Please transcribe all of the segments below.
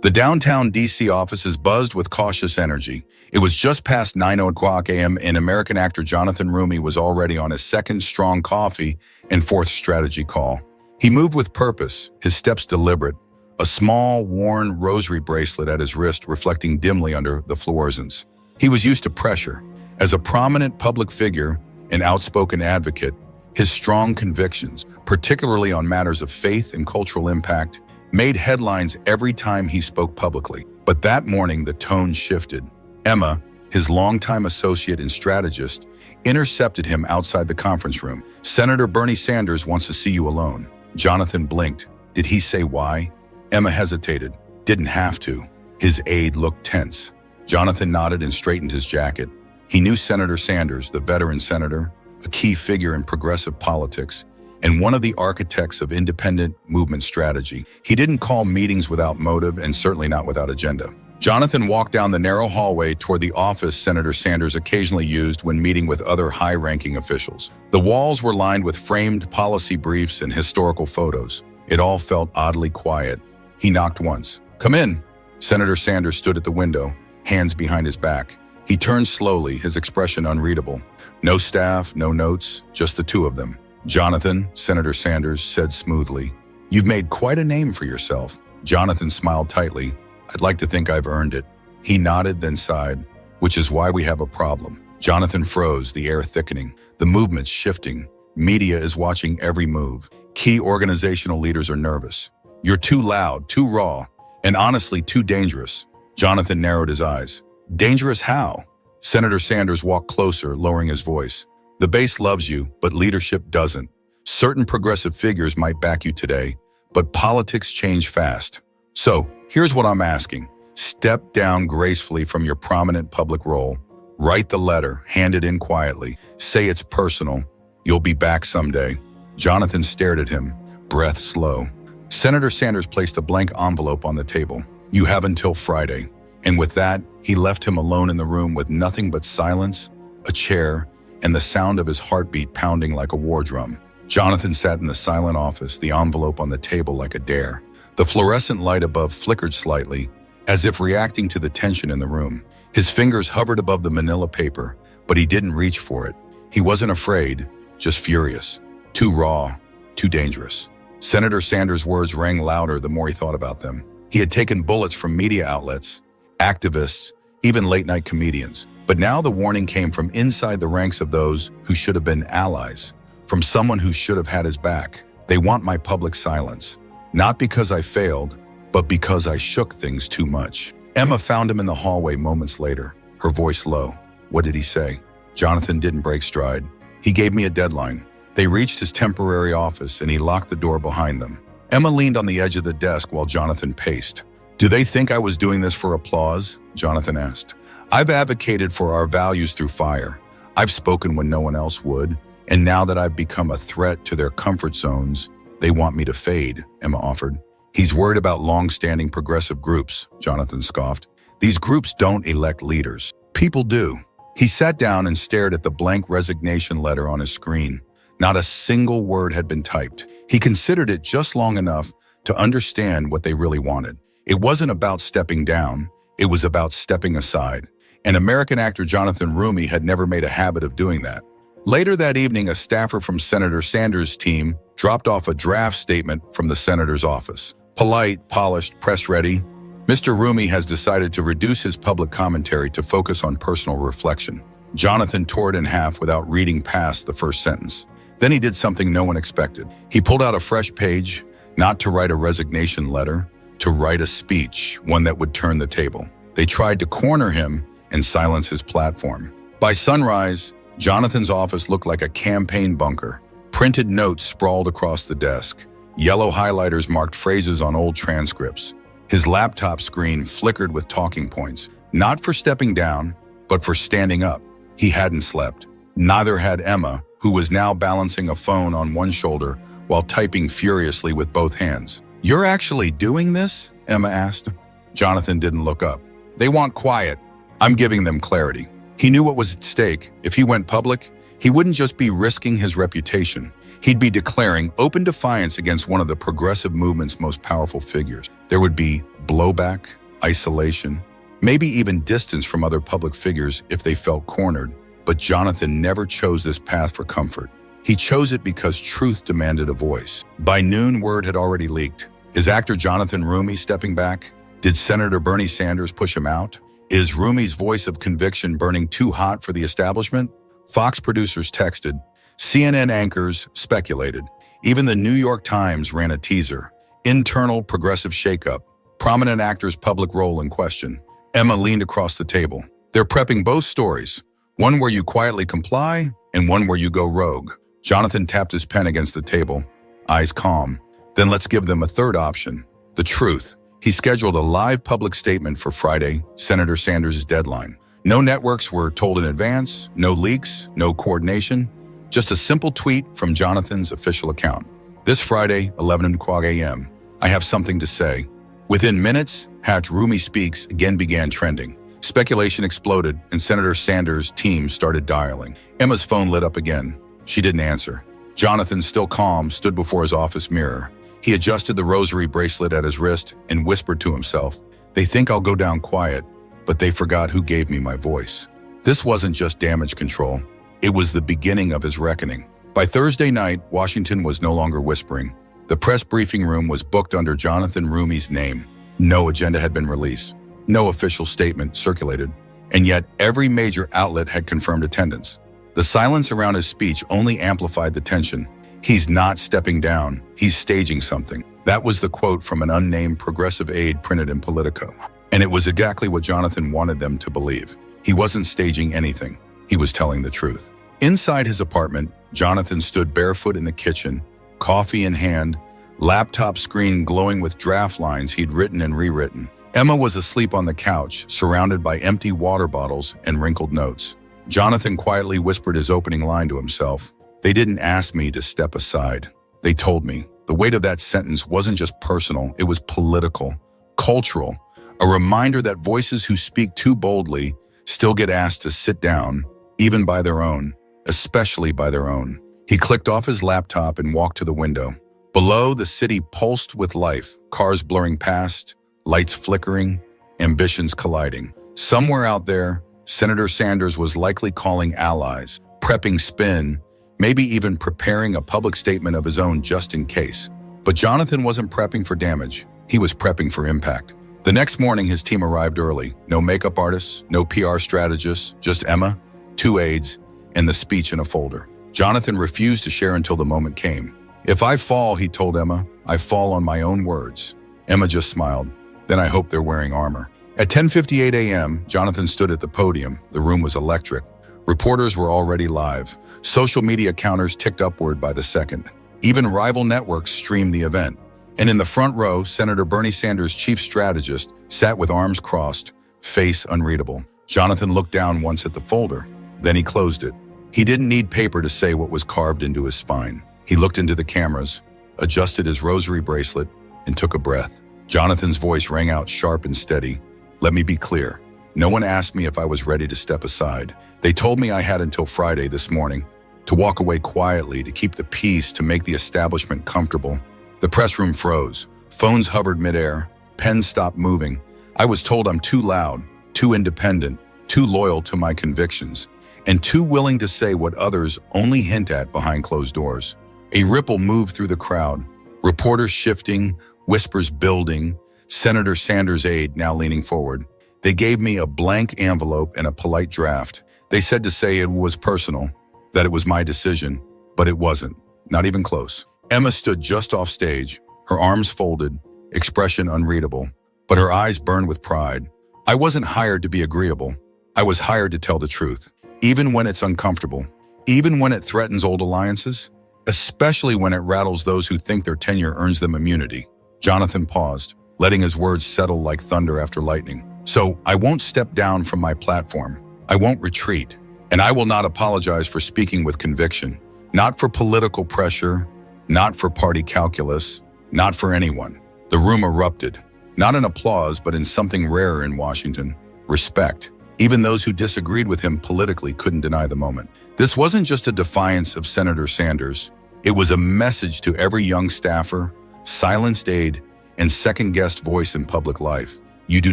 The downtown D.C. offices buzzed with cautious energy. It was just past 9 o'clock a.m. and American actor Jonathan Roumie was already on his second strong coffee and fourth strategy call. He moved with purpose, his steps deliberate, a small, worn rosary bracelet at his wrist reflecting dimly under the fluorescence. He was used to pressure. As a prominent public figure, an outspoken advocate, his strong convictions, particularly on matters of faith and cultural impact, made headlines every time he spoke publicly. But that morning, the tone shifted. Emma, his longtime associate and strategist, intercepted him outside the conference room. "Senator Bernie Sanders wants to see you alone." Jonathan blinked. Did he say why? Emma hesitated. Didn't have to. His aide looked tense. Jonathan nodded and straightened his jacket. He knew Senator Sanders, the veteran senator, a key figure in progressive politics, and one of the architects of independent movement strategy. He didn't call meetings without motive and certainly not without agenda. Jonathan walked down the narrow hallway toward the office Senator Sanders occasionally used when meeting with other high-ranking officials. The walls were lined with framed policy briefs and historical photos. It all felt oddly quiet. He knocked once. "Come in." Senator Sanders stood at the window, hands behind his back. He turned slowly, his expression unreadable. No staff, no notes, just the two of them. "Jonathan," Senator Sanders said smoothly, "you've made quite a name for yourself." Jonathan smiled tightly. "I'd like to think I've earned it." He nodded, then sighed. "Which is why we have a problem." Jonathan froze, the air thickening. The movement's shifting. Media is watching every move. Key organizational leaders are nervous. "You're too loud, too raw, and honestly too dangerous." Jonathan narrowed his eyes. "Dangerous how?" Senator Sanders walked closer, lowering his voice. "The base loves you, but leadership doesn't. Certain progressive figures might back you today, but politics change fast. So, here's what I'm asking. Step down gracefully from your prominent public role. Write the letter, hand it in quietly. Say it's personal. You'll be back someday." Jonathan stared at him, breath slow. Senator Sanders placed a blank envelope on the table. "You have until Friday." And with that, he left him alone in the room with nothing but silence, a chair, and the sound of his heartbeat pounding like a war drum. Jonathan sat in the silent office, the envelope on the table like a dare. The fluorescent light above flickered slightly, as if reacting to the tension in the room. His fingers hovered above the manila paper, but he didn't reach for it. He wasn't afraid, just furious. Too raw, too dangerous. Senator Sanders' words rang louder the more he thought about them. He had taken bullets from media outlets, activists, even late-night comedians. But now the warning came from inside the ranks of those who should have been allies, from someone who should have had his back. "They want my public silence. Not because I failed, but because I shook things too much." Emma found him in the hallway moments later, her voice low. "What did he say?" Jonathan didn't break stride. "He gave me a deadline." They reached his temporary office and he locked the door behind them. Emma leaned on the edge of the desk while Jonathan paced. "Do they think I was doing this for applause?" Jonathan asked. "I've advocated for our values through fire. I've spoken when no one else would. And now that I've become a threat to their comfort zones, they want me to fade," Emma offered. "He's worried about long-standing progressive groups," Jonathan scoffed. "These groups don't elect leaders. People do." He sat down and stared at the blank resignation letter on his screen. Not a single word had been typed. He considered it just long enough to understand what they really wanted. It wasn't about stepping down. It was about stepping aside. And American actor Jonathan Roumie had never made a habit of doing that. Later that evening, a staffer from Senator Sanders' team dropped off a draft statement from the senator's office. Polite, polished, press-ready, Mr. Roumie has decided to reduce his public commentary to focus on personal reflection. Jonathan tore it in half without reading past the first sentence. Then he did something no one expected. He pulled out a fresh page, not to write a resignation letter, to write a speech, one that would turn the table. They tried to corner him and silence his platform. By sunrise, Jonathan's office looked like a campaign bunker. Printed notes sprawled across the desk. Yellow highlighters marked phrases on old transcripts. His laptop screen flickered with talking points, not for stepping down, but for standing up. He hadn't slept. Neither had Emma, who was now balancing a phone on one shoulder while typing furiously with both hands. "You're actually doing this?" Emma asked. Jonathan didn't look up. "They want quiet. I'm giving them clarity." He knew what was at stake. If he went public, he wouldn't just be risking his reputation. He'd be declaring open defiance against one of the progressive movement's most powerful figures. There would be blowback, isolation, maybe even distance from other public figures if they felt cornered. But Jonathan never chose this path for comfort. He chose it because truth demanded a voice. By noon, word had already leaked. Is actor Jonathan Roumie stepping back? Did Senator Bernie Sanders push him out? Is Roumie's voice of conviction burning too hot for the establishment? Fox producers texted. CNN anchors speculated. Even the New York Times ran a teaser. Internal progressive shakeup. Prominent actor's public role in question. Emma leaned across the table. They're prepping both stories. One where you quietly comply, and one where you go rogue. Jonathan tapped his pen against the table, eyes calm. Then let's give them a third option, the truth. He scheduled a live public statement for Friday, Senator Sanders' deadline. No networks were told in advance, no leaks, no coordination, just a simple tweet from Jonathan's official account. This Friday, 11 a.m., I have something to say. Within minutes, #Roumie Speaks again began trending. Speculation exploded, and Senator Sanders' team started dialing. Emma's phone lit up again. She didn't answer. Jonathan, still calm, stood before his office mirror. He adjusted the rosary bracelet at his wrist and whispered to himself, "They think I'll go down quiet, but they forgot who gave me my voice." This wasn't just damage control. It was the beginning of his reckoning. By Thursday night, Washington was no longer whispering. The press briefing room was booked under Jonathan Roumie's name. No agenda had been released. No official statement circulated. And yet, every major outlet had confirmed attendance. The silence around his speech only amplified the tension. He's not stepping down. He's staging something. That was the quote from an unnamed progressive aide printed in Politico. And it was exactly what Jonathan wanted them to believe. He wasn't staging anything. He was telling the truth. Inside his apartment, Jonathan stood barefoot in the kitchen, coffee in hand, laptop screen glowing with draft lines he'd written and rewritten. Emma was asleep on the couch, surrounded by empty water bottles and wrinkled notes. Jonathan quietly whispered his opening line to himself. They didn't ask me to step aside. They told me. The weight of that sentence wasn't just personal, it was political, cultural, a reminder that voices who speak too boldly still get asked to sit down, even by their own, especially by their own. He clicked off his laptop and walked to the window. Below, the city pulsed with life, cars blurring past, lights flickering, ambitions colliding. Somewhere out there, Senator Sanders was likely calling allies, prepping spin, maybe even preparing a public statement of his own just in case. But Jonathan wasn't prepping for damage. He was prepping for impact. The next morning, his team arrived early. No makeup artists, no PR strategists, just Emma, 2 aides, and the speech in a folder. Jonathan refused to share until the moment came. "If I fall," he told Emma, "I fall on my own words." Emma just smiled. "Then I hope they're wearing armor." At 10:58 a.m., Jonathan stood at the podium. The room was electric. Reporters were already live. Social media counters ticked upward by the second. Even rival networks streamed the event. And in the front row, Senator Bernie Sanders' chief strategist sat with arms crossed, face unreadable. Jonathan looked down once at the folder. Then he closed it. He didn't need paper to say what was carved into his spine. He looked into the cameras, adjusted his rosary bracelet, and took a breath. Jonathan's voice rang out sharp and steady. "Let me be clear. No one asked me if I was ready to step aside. They told me I had until Friday this morning, to walk away quietly, to keep the peace, to make the establishment comfortable." The press room froze. Phones hovered midair. Pens stopped moving. I was told I'm too loud, too independent, too loyal to my convictions, and too willing to say what others only hint at behind closed doors. A ripple moved through the crowd. Reporters shifting, whispers building, Senator Sanders' aide now leaning forward. They gave me a blank envelope and a polite draft. They said to say it was personal, that it was my decision, but it wasn't, not even close. Emma stood just off stage, her arms folded, expression unreadable, but her eyes burned with pride. I wasn't hired to be agreeable. I was hired to tell the truth, even when it's uncomfortable, even when it threatens old alliances, especially when it rattles those who think their tenure earns them immunity. Jonathan paused, letting his words settle like thunder after lightning. "So I won't step down from my platform. I won't retreat. And I will not apologize for speaking with conviction. Not for political pressure, not for party calculus, not for anyone." The room erupted, not in applause, but in something rarer in Washington: respect. Even those who disagreed with him politically couldn't deny the moment. This wasn't just a defiance of Senator Sanders. It was a message to every young staffer, silenced aide, and second-guessed voice in public life. You do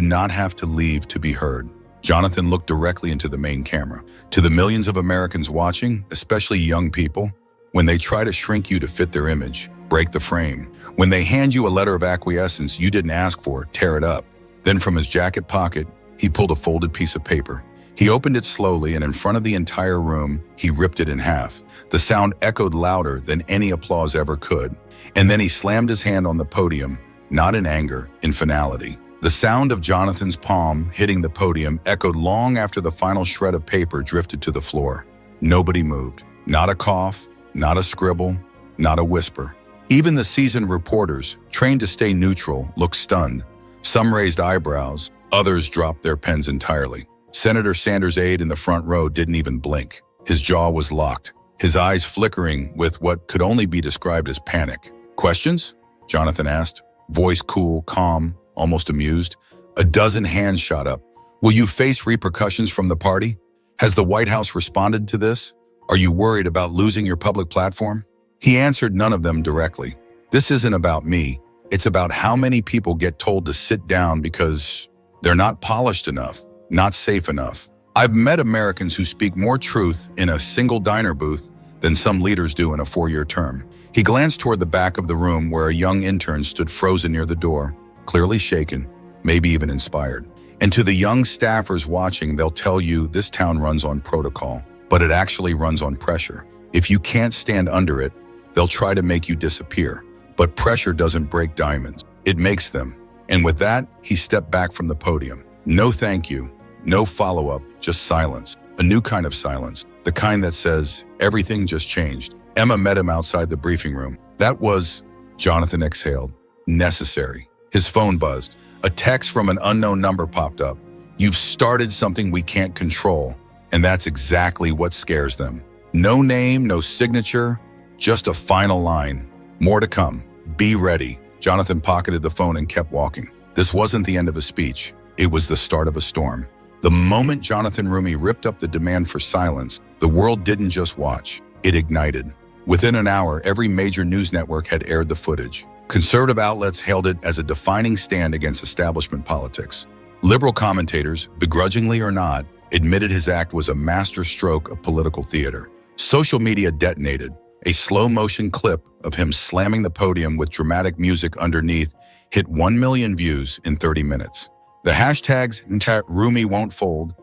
not have to leave to be heard. Jonathan looked directly into the main camera. To the millions of Americans watching, especially young people, when they try to shrink you to fit their image, break the frame. When they hand you a letter of acquiescence you didn't ask for, tear it up. Then from his jacket pocket, he pulled a folded piece of paper. He opened it slowly, and in front of the entire room, he ripped it in half. The sound echoed louder than any applause ever could. And then he slammed his hand on the podium, not in anger, in finality. The sound of Jonathan's palm hitting the podium echoed long after the final shred of paper drifted to the floor. Nobody moved. Not a cough, not a scribble, not a whisper. Even the seasoned reporters, trained to stay neutral, looked stunned. Some raised eyebrows, others dropped their pens entirely. Senator Sanders' aide in the front row didn't even blink. His jaw was locked, his eyes flickering with what could only be described as panic. "Questions?" Jonathan asked, voice cool, calm, almost amused. A dozen hands shot up. "Will you face repercussions from the party? Has the White House responded to this? Are you worried about losing your public platform?" He answered none of them directly. "This isn't about me. It's about how many people get told to sit down because they're not polished enough, not safe enough. I've met Americans who speak more truth in a single diner booth than some leaders do in a 4-year term." He glanced toward the back of the room where a young intern stood frozen near the door, clearly shaken, maybe even inspired. "And to the young staffers watching, they'll tell you this town runs on protocol, but it actually runs on pressure. If you can't stand under it, they'll try to make you disappear. But pressure doesn't break diamonds, it makes them." And with that, he stepped back from the podium. No thank you, no follow-up, just silence. A new kind of silence, the kind that says, everything just changed. Emma met him outside the briefing room. That was, Jonathan exhaled, necessary. His phone buzzed. A text from an unknown number popped up. "You've started something we can't control." And that's exactly what scares them. No name, no signature, just a final line. "More to come. Be ready." Jonathan pocketed the phone and kept walking. This wasn't the end of a speech. It was the start of a storm. The moment Jonathan Roumie ripped up the demand for silence, the world didn't just watch. It ignited. Within an hour, every major news network had aired the footage. Conservative outlets hailed it as a defining stand against establishment politics. Liberal commentators, begrudgingly or not, admitted his act was a masterstroke of political theater. Social media detonated. A slow-motion clip of him slamming the podium with dramatic music underneath hit 1 million views in 30 minutes. The hashtags #Roumie won't fold,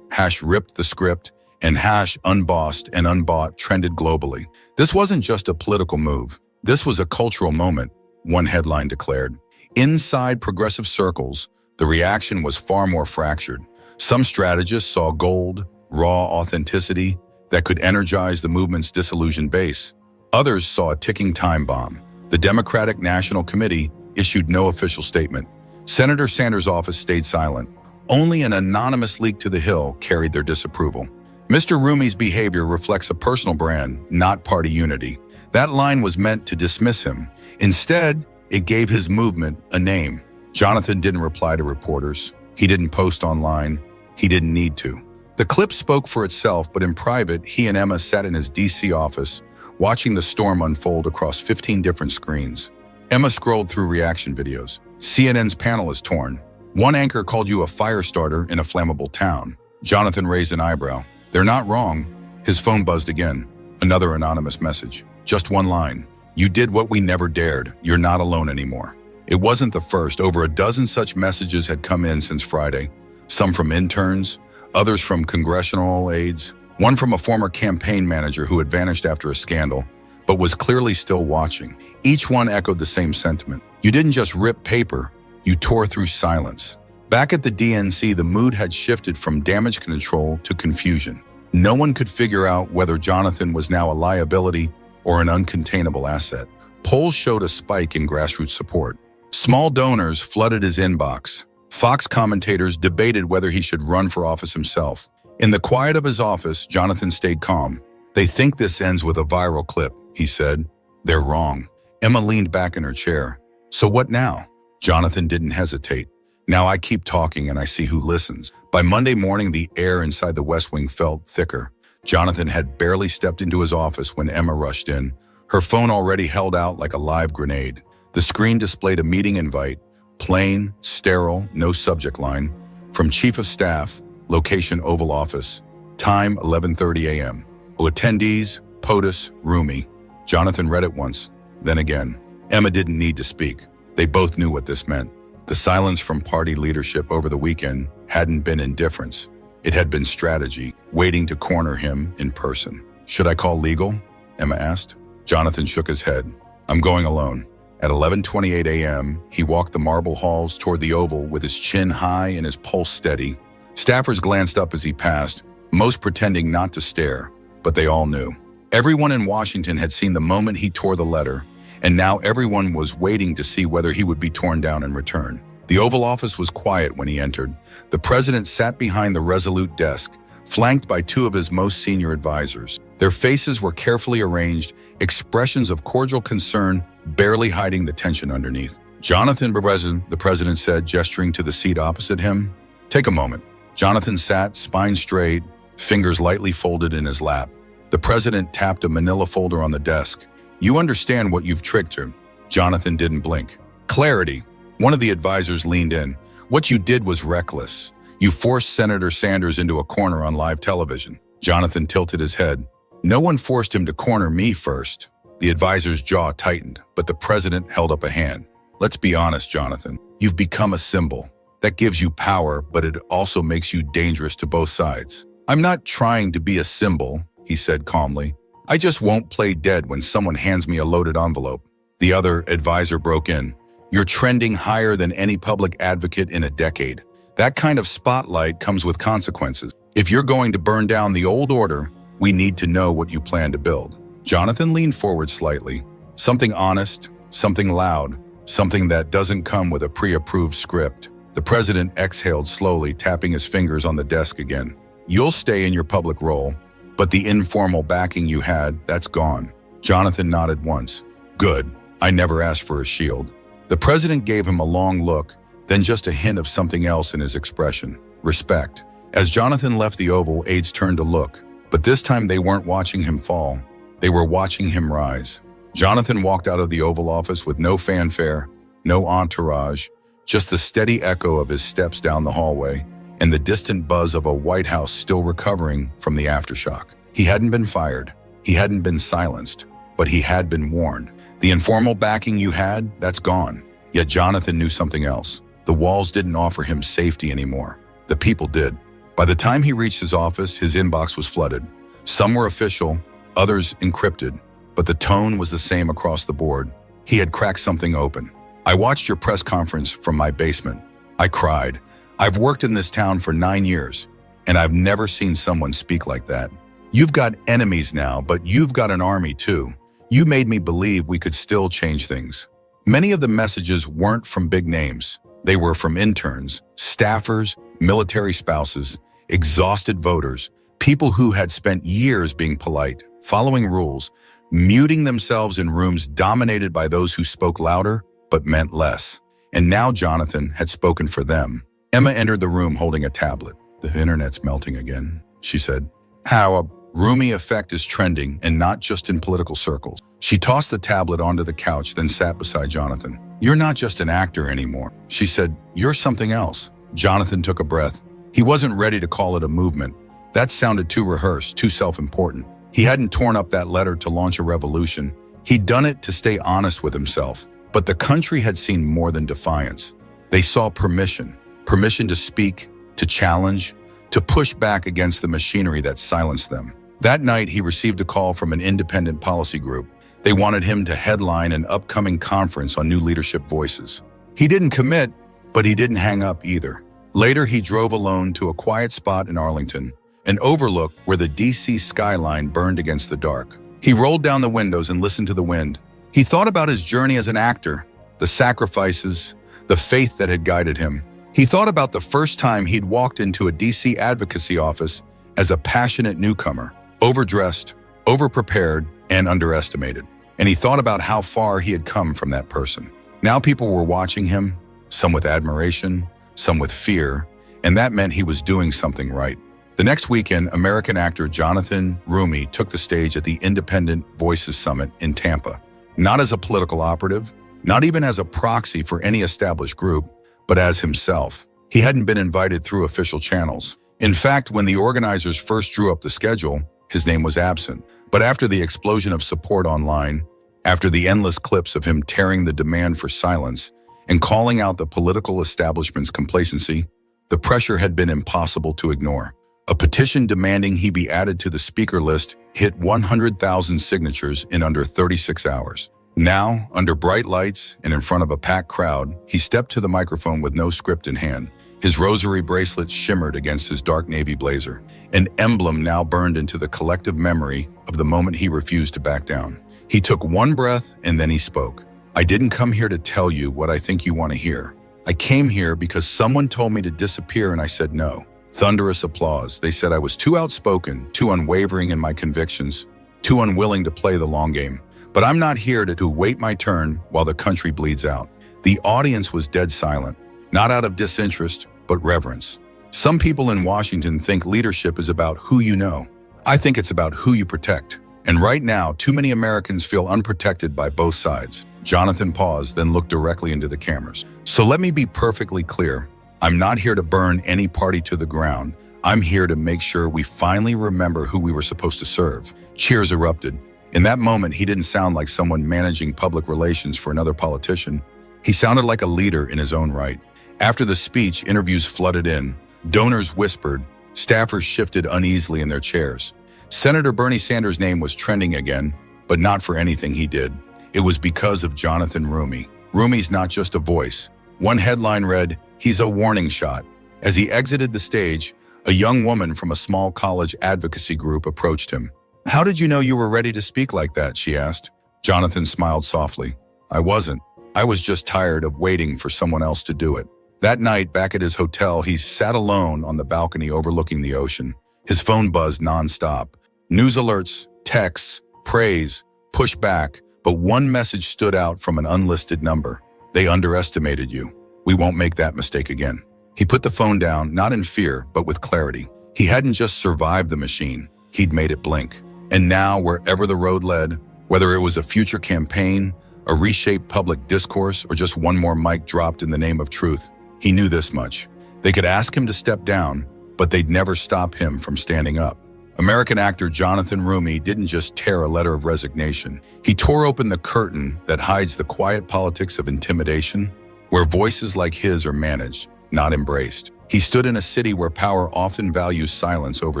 #ripped the script, and #unbossed and unbought trended globally. This wasn't just a political move. This was a cultural moment, one headline declared. Inside progressive circles, the reaction was far more fractured. Some strategists saw gold, raw authenticity that could energize the movement's disillusioned base. Others saw a ticking time bomb. The Democratic National Committee issued no official statement. Senator Sanders' office stayed silent. Only an anonymous leak to the Hill carried their disapproval. Mr. Roumie's behavior reflects a personal brand, not party unity. That line was meant to dismiss him. Instead, it gave his movement a name. Jonathan didn't reply to reporters. He didn't post online. He didn't need to. The clip spoke for itself, but in private, he and Emma sat in his DC office, watching the storm unfold across 15 different screens. Emma scrolled through reaction videos. CNN's panel is torn. One anchor called you a fire starter in a flammable town. Jonathan raised an eyebrow. They're not wrong. His phone buzzed again. Another anonymous message. Just one line. "You did what we never dared. You're not alone anymore." It wasn't the first. Over a dozen such messages had come in since Friday. Some from interns, others from congressional aides, one from a former campaign manager who had vanished after a scandal, but was clearly still watching. Each one echoed the same sentiment. You didn't just rip paper, you tore through silence. Back at the DNC, the mood had shifted from damage control to confusion. No one could figure out whether Jonathan was now a liability or an uncontainable asset. Polls showed a spike in grassroots support. Small donors flooded his inbox. Fox commentators debated whether he should run for office himself. In the quiet of his office, Jonathan stayed calm. "They think this ends with a viral clip," he said. "They're wrong." Emma leaned back in her chair. "So what now?" Jonathan didn't hesitate. "Now I keep talking and I see who listens." By Monday morning, the air inside the West Wing felt thicker. Jonathan had barely stepped into his office when Emma rushed in, her phone already held out like a live grenade. The screen displayed a meeting invite, plain, sterile, no subject line, from Chief of Staff, location Oval Office, time 11:30 a.m. Attendees, POTUS, Roumie. Jonathan read it once, then again. Emma didn't need to speak. They both knew what this meant. The silence from party leadership over the weekend hadn't been indifference. It had been strategy, waiting to corner him in person. Should I call legal? Emma asked. Jonathan shook his head. I'm going alone. At 11:28 a.m., he walked the marble halls toward the Oval with his chin high and his pulse steady. Staffers glanced up as he passed, most pretending not to stare, but they all knew. Everyone in Washington had seen the moment he tore the letter, and now everyone was waiting to see whether he would be torn down in return. The Oval Office was quiet when he entered. The president sat behind the resolute desk, flanked by two of his most senior advisors. Their faces were carefully arranged, expressions of cordial concern barely hiding the tension underneath. Jonathan, the president said, gesturing to the seat opposite him. Take a moment. Jonathan sat, spine straight, fingers lightly folded in his lap. The president tapped a manila folder on the desk. You understand what you've tricked her. Jonathan didn't blink. Clarity. One of the advisors leaned in. What you did was reckless. You forced Senator Sanders into a corner on live television. Jonathan tilted his head. No one forced him to corner me first. The advisor's jaw tightened, but the president held up a hand. Let's be honest, Jonathan. You've become a symbol. That gives you power, but it also makes you dangerous to both sides. I'm not trying to be a symbol, he said calmly. I just won't play dead when someone hands me a loaded envelope. The other advisor broke in. You're trending higher than any public advocate in a decade. That kind of spotlight comes with consequences. If you're going to burn down the old order, we need to know what you plan to build. Jonathan leaned forward slightly. Something honest, something loud, something that doesn't come with a pre-approved script. The president exhaled slowly, tapping his fingers on the desk again. You'll stay in your public role, but the informal backing you had, that's gone. Jonathan nodded once. Good. I never asked for a shield. The president gave him a long look, then just a hint of something else in his expression. Respect. As Jonathan left the Oval, aides turned to look, but this time they weren't watching him fall. They were watching him rise. Jonathan walked out of the Oval Office with no fanfare, no entourage, just the steady echo of his steps down the hallway and the distant buzz of a White House still recovering from the aftershock. He hadn't been fired. He hadn't been silenced, but he had been warned. The informal backing you had, that's gone. Yet Jonathan knew something else. The walls didn't offer him safety anymore. The people did. By the time he reached his office, his inbox was flooded. Some were official, others encrypted, but the tone was the same across the board. He had cracked something open. I watched your press conference from my basement. I cried. I've worked in this town for 9 years, and I've never seen someone speak like that. You've got enemies now, but you've got an army too. You made me believe we could still change things. Many of the messages weren't from big names. They were from interns, staffers, military spouses, exhausted voters, people who had spent years being polite, following rules, muting themselves in rooms dominated by those who spoke louder but meant less. And now Jonathan had spoken for them. Emma entered the room holding a tablet. The internet's melting again, she said. How a Roumie effect is trending, and not just in political circles. She tossed the tablet onto the couch, then sat beside Jonathan. You're not just an actor anymore, she said. You're something else. Jonathan took a breath. He wasn't ready to call it a movement. That sounded too rehearsed, too self-important. He hadn't torn up that letter to launch a revolution. He'd done it to stay honest with himself. But the country had seen more than defiance. They saw permission to speak, to challenge, to push back against the machinery that silenced them. That night, he received a call from an independent policy group. They wanted him to headline an upcoming conference on new leadership voices. He didn't commit, but he didn't hang up either. Later, he drove alone to a quiet spot in Arlington, an overlook where the DC skyline burned against the dark. He rolled down the windows and listened to the wind. He thought about his journey as an actor, the sacrifices, the faith that had guided him. He thought about the first time he'd walked into a DC advocacy office as a passionate newcomer, overdressed, overprepared, and underestimated. And he thought about how far he had come from that person. Now people were watching him, some with admiration, some with fear, and that meant he was doing something right. The next weekend, American actor Jonathan Roumie took the stage at the Independent Voices Summit in Tampa. Not as a political operative, not even as a proxy for any established group, but as himself. He hadn't been invited through official channels. In fact, when the organizers first drew up the schedule, his name was absent. But after the explosion of support online, after the endless clips of him tearing the demand for silence and calling out the political establishment's complacency, the pressure had been impossible to ignore. A petition demanding he be added to the speaker list hit 100,000 signatures in under 36 hours. Now, under bright lights and in front of a packed crowd, he stepped to the microphone with no script in hand. His rosary bracelet shimmered against his dark navy blazer, an emblem now burned into the collective memory of the moment he refused to back down. He took one breath and then he spoke. "I didn't come here to tell you what I think you want to hear. I came here because someone told me to disappear and I said no." Thunderous applause. They said I was too outspoken, too unwavering in my convictions, too unwilling to play the long game. But I'm not here to wait my turn while the country bleeds out. The audience was dead silent, not out of disinterest, but reverence. Some people in Washington think leadership is about who you know. I think it's about who you protect. And right now, too many Americans feel unprotected by both sides. Jonathan paused, then looked directly into the cameras. So let me be perfectly clear. I'm not here to burn any party to the ground. I'm here to make sure we finally remember who we were supposed to serve. Cheers erupted. In that moment, he didn't sound like someone managing public relations for another politician. He sounded like a leader in his own right. After the speech, interviews flooded in. Donors whispered. Staffers shifted uneasily in their chairs. Senator Bernie Sanders' name was trending again, but not for anything he did. It was because of Jonathan Roumie. Roumie's not just a voice. One headline read, "He's a warning shot." As he exited the stage, a young woman from a small college advocacy group approached him. "How did you know you were ready to speak like that?" she asked. Jonathan smiled softly. "I wasn't. I was just tired of waiting for someone else to do it." That night, back at his hotel, he sat alone on the balcony overlooking the ocean. His phone buzzed nonstop. News alerts, texts, praise, pushback, but one message stood out from an unlisted number. "They underestimated you. We won't make that mistake again." He put the phone down, not in fear, but with clarity. He hadn't just survived the machine, he'd made it blink. And now, wherever the road led, whether it was a future campaign, a reshaped public discourse, or just one more mic dropped in the name of truth, he knew this much. They could ask him to step down, but they'd never stop him from standing up. American actor Jonathan Roumie didn't just tear a letter of resignation. He tore open the curtain that hides the quiet politics of intimidation, where voices like his are managed, not embraced. He stood in a city where power often values silence over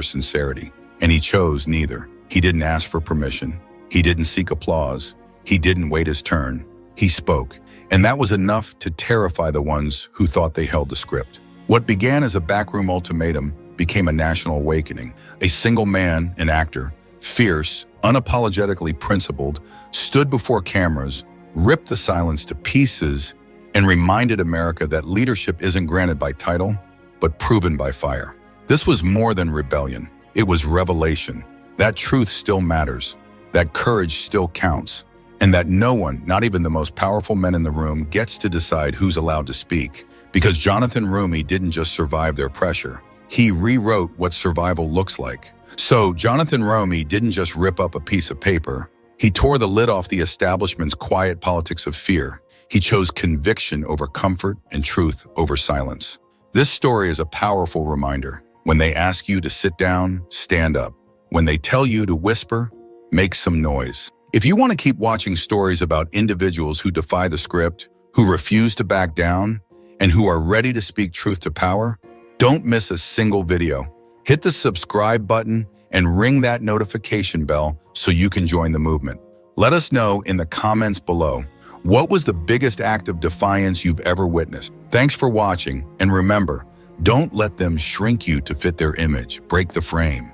sincerity, and he chose neither. He didn't ask for permission. He didn't seek applause. He didn't wait his turn. He spoke, and that was enough to terrify the ones who thought they held the script. What began as a backroom ultimatum became a national awakening. A single man, an actor, fierce, unapologetically principled, stood before cameras, ripped the silence to pieces, and reminded America that leadership isn't granted by title, but proven by fire. This was more than rebellion. It was revelation. That truth still matters, that courage still counts, and that no one, not even the most powerful men in the room, gets to decide who's allowed to speak. Because Jonathan Roumie didn't just survive their pressure. He rewrote what survival looks like. So Jonathan Roumie didn't just rip up a piece of paper. He tore the lid off the establishment's quiet politics of fear. He chose conviction over comfort and truth over silence. This story is a powerful reminder. When they ask you to sit down, stand up. When they tell you to whisper, make some noise. If you want to keep watching stories about individuals who defy the script, who refuse to back down, and who are ready to speak truth to power, don't miss a single video. Hit the subscribe button and ring that notification bell so you can join the movement. Let us know in the comments below, what was the biggest act of defiance you've ever witnessed? Thanks for watching, and remember, don't let them shrink you to fit their image. Break the frame.